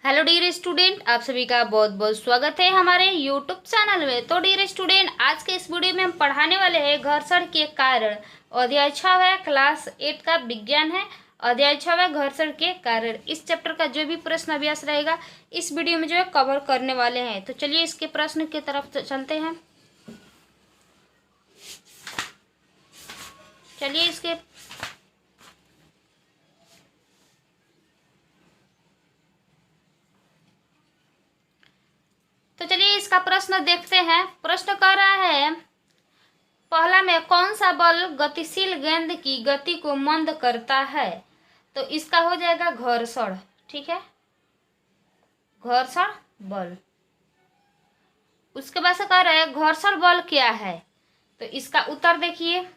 Hello dear student, आप सभी का बहुत बहुत स्वागत है हमारे यूट्यूब चैनल में। तो डियर स्टूडेंट, आज के इस वीडियो में हम पढ़ाने वाले हैं घर्षण के कारण। अध्याय 6 है, क्लास 8 का विज्ञान है। अध्याय 6 है घर्षण के कारण। इस चैप्टर का जो भी प्रश्न अभ्यास रहेगा इस वीडियो में जो है कवर करने वाले हैं। तो चलिए इसके प्रश्न की तरफ चलते हैं। चलिए इसका प्रश्न देखते हैं। प्रश्न कह रहा है, पहला में कौन सा बल गतिशील गेंद की गति को मंद करता है? तो इसका हो जाएगा घर्षण। ठीक है, घर्षण बल। उसके बाद से कह रहे हैं घर्षण बल क्या है? तो इसका उत्तर देखिए,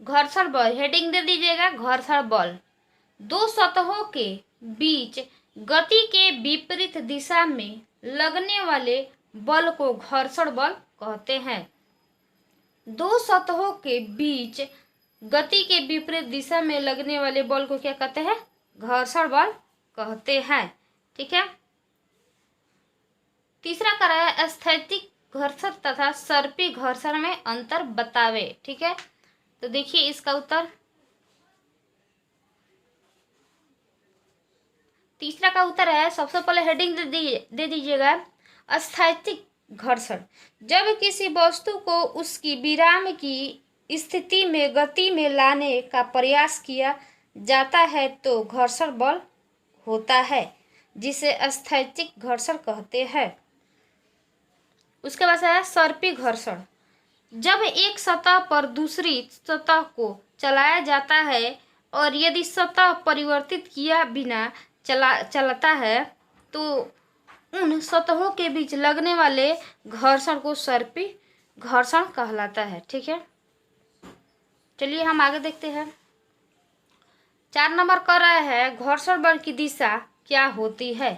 घर्षण बल हेडिंग दे दीजिएगा। घर्षण बल दो सतहों के बीच गति के विपरीत दिशा में लगने वाले बल को घर्षण बल कहते हैं। दो सतहों के बीच गति के विपरीत दिशा में लगने वाले बल को क्या कहते हैं? घर्षण बल कहते हैं। ठीक है। तीसरा कह रहा है, स्थैतिक घर्षण तथा सर्पी घर्षण में अंतर बतावे। ठीक है, तो देखिए इसका उत्तर। तीसरा का उत्तर है, सबसे पहले हेडिंग दे दीजिएगा, स्थैतिक घर्षण। जब किसी वस्तु को उसकी विराम की स्थिति में गति में लाने का प्रयास किया जाता है तो घर्षण बल होता है, जिसे स्थैतिक घर्षण कहते हैं। उसके बाद है सर्पी घर्षण। जब एक सतह पर दूसरी सतह को चलाया जाता है और यदि सतह परिवर्तित किया बिना चलता है तो उन सतहों के बीच लगने वाले घर्षण को सर्पी घर्षण कहलाता है। ठीक है, चलिए हम आगे देखते हैं। 4 नंबर कर रहा है, घर्षण बल की दिशा क्या होती है?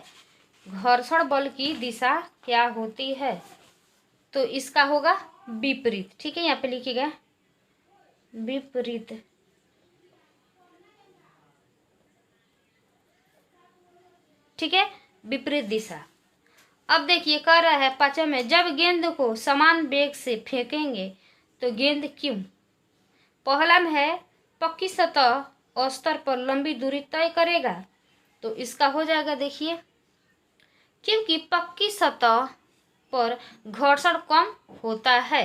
घर्षण बल की दिशा क्या होती है? तो इसका होगा विपरीत। ठीक है, यहाँ पे लिखिएगा विपरीत। ठीक है, विपरीत दिशा। अब देखिए कह रहा है 5 में, जब गेंद को समान वेग से फेंकेंगे तो गेंद क्यों? पहला में है, पक्की सतह स्तर पर लंबी दूरी तय करेगा। तो इसका हो जाएगा देखिए, क्योंकि पक्की सतह पर घर्षण कम होता है।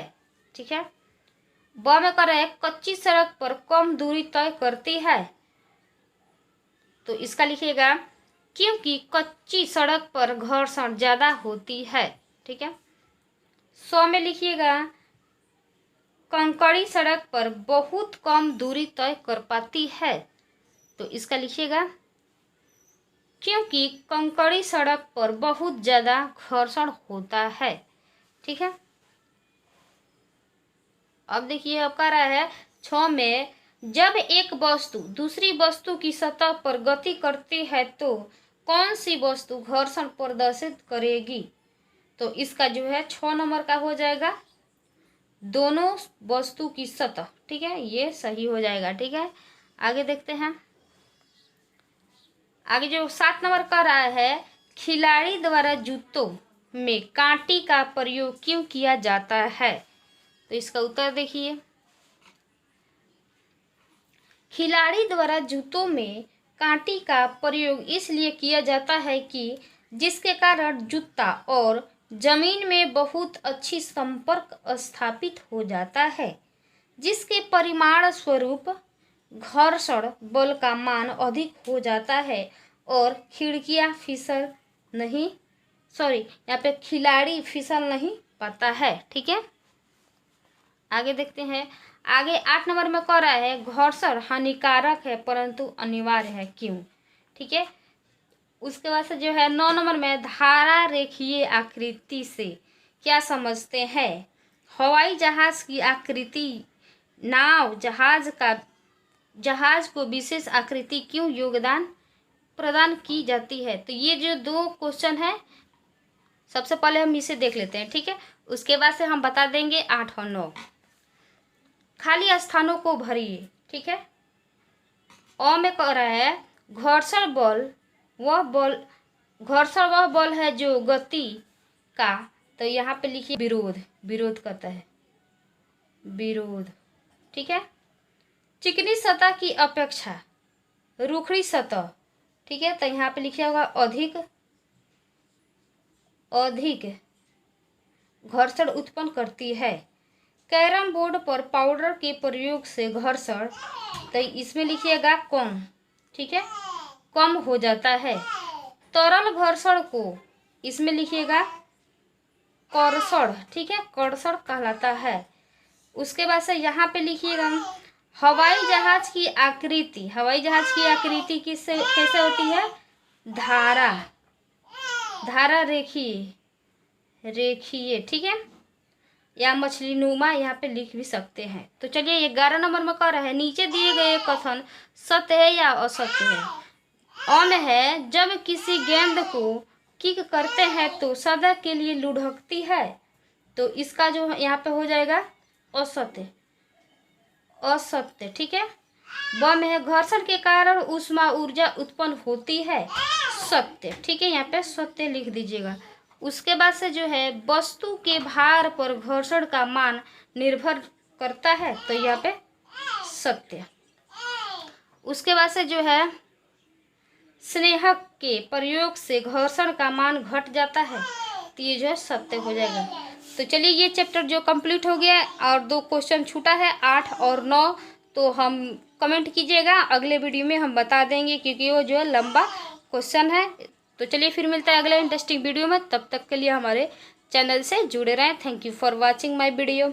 ठीक है। ब में कह रहा है, कच्ची सड़क पर कम दूरी तय करती है। तो इसका लिखिएगा, क्योंकि कच्ची सड़क पर घर्षण ज्यादा होती है। ठीक है। 100 में लिखिएगा, कंकड़ी सड़क पर बहुत कम दूरी तय कर पाती है। तो इसका लिखिएगा, क्योंकि कंकड़ी सड़क पर बहुत ज्यादा घर्षण होता है। ठीक है। अब देखिए अब कह रहा है 6 में, जब एक वस्तु दूसरी वस्तु की सतह पर गति करती है तो कौन सी वस्तु घर्षण प्रदर्शित करेगी? तो इसका जो है 6 नंबर का हो जाएगा, दोनों वस्तु की सतह। ठीक है, ये सही हो जाएगा। ठीक है, आगे देखते हैं। आगे जो 7 नंबर का रहा है, खिलाड़ी द्वारा जूतों में कांटी का प्रयोग क्यों किया जाता है? तो इसका उत्तर देखिए, खिलाड़ी द्वारा जूतों में कांटी का प्रयोग इसलिए किया जाता है कि जिसके कारण जूता और जमीन में बहुत अच्छी संपर्क स्थापित हो जाता है, जिसके परिमाण स्वरूप घर्षण बल का मान अधिक हो जाता है और खिड़कियां यहाँ पे खिलाड़ी फिसल नहीं पाता है। ठीक है, आगे देखते हैं। आगे 8 नंबर में कह रहा है, घर्षण हानिकारक है परंतु अनिवार्य है, क्यों? ठीक है। उसके बाद से जो है 9 नंबर में, धारा रेखीय आकृति से क्या समझते हैं? हवाई जहाज की आकृति नाव जहाज को विशेष आकृति क्यों प्रदान की जाती है? तो ये जो 2 क्वेश्चन है, सबसे पहले हम इसे देख लेते हैं। ठीक है, उसके बाद से हम बता देंगे 8 और 9। खाली स्थानों को भरिए। ठीक है, अ में कह रहा है घर्षण बल घर्षण वह बल है जो गति का, तो यहाँ पे लिखिए विरोध कहता है विरोध। ठीक है। चिकनी सतह की अपेक्षा रूखड़ी सतह, ठीक है, तो यहाँ पे लिखा होगा अधिक घर्षण उत्पन्न करती है। कैरम बोर्ड पर पाउडर के प्रयोग से घर्षण, तो इसमें लिखिएगा कम। ठीक है, कम हो जाता है। तरल घर्षण को इसमें लिखिएगा कर्षण। ठीक है, कर्षण कहलाता है। उसके बाद से यहाँ पे लिखिएगा हवाई जहाज की आकृति कैसे होती है? धारा रेखीय। ठीक है, या मछली नुमा यहाँ पे लिख भी सकते हैं। तो चलिए 11 नंबर में कह रहा है नीचे दिए गए कथन सत्य है या असत्य है। अ में है जब किसी गेंद को किक करते हैं तो सदा के लिए लुढ़कती है, तो इसका जो यहाँ पे हो जाएगा असत्य। ठीक है। ब में है घर्षण के कारण ऊष्मा ऊर्जा उत्पन्न होती है, सत्य। ठीक है, यहाँ पे सत्य लिख दीजिएगा। उसके बाद से जो है वस्तु के भार पर घर्षण का मान निर्भर करता है, तो यहाँ पे सत्य। उसके बाद से जो है स्नेहक के प्रयोग से घर्षण का मान घट जाता है, तो ये जो है सत्य हो जाएगा। तो चलिए ये चैप्टर जो कंप्लीट हो गया और 2 क्वेश्चन छूटा है 8 और 9, तो हम कमेंट कीजिएगा, अगले वीडियो में हम बता देंगे क्योंकि वो जो है लंबा क्वेश्चन है। तो चलिए फिर मिलता है अगले इंटरेस्टिंग वीडियो में, तब तक के लिए हमारे चैनल से जुड़े रहें। Thank you for watching my video.